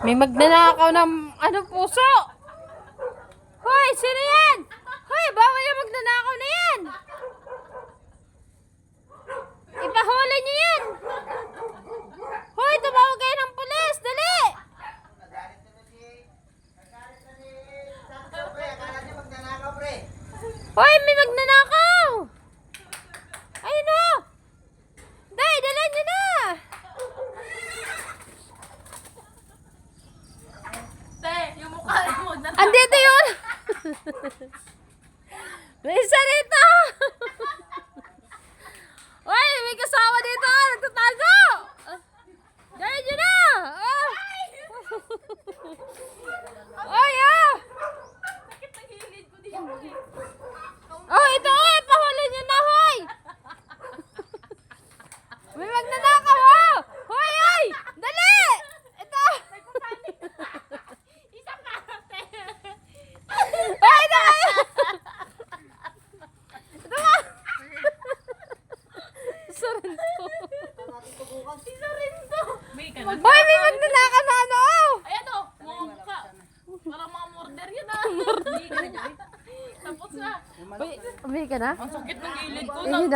May magnanakaw ng ano puso. Hoy, sino yan? Hoy, bawal yung magnanakaw na yan. Ipahuli niyo yan. Hoy, tumawag kayo ng pulis. Dali. Hoy, may magnanakaw. Ayun o. Day, dala niyo na. Te, yung mukha mo na. Andito yun. May isa dito. Hoy, may kasama dito. Nagtatago. Dali niyo na. Oy, Sakit ang hilid ko dito. oh, ito, oh, pahuli niyo na, hoy. May magnanakaw, oh. Hoy, hoy, dali. Ito. Isa pa, te. Hoy, dali. Ito ka. Isa rin to. Isa rin to. May ka na. Hoy, may magnanakaw na ano, oh. Ayan o, mga mukha. Parang mga murder yun ah. Tapos na. Uy, ka na? Ang sakit ng hilid ko. Eh,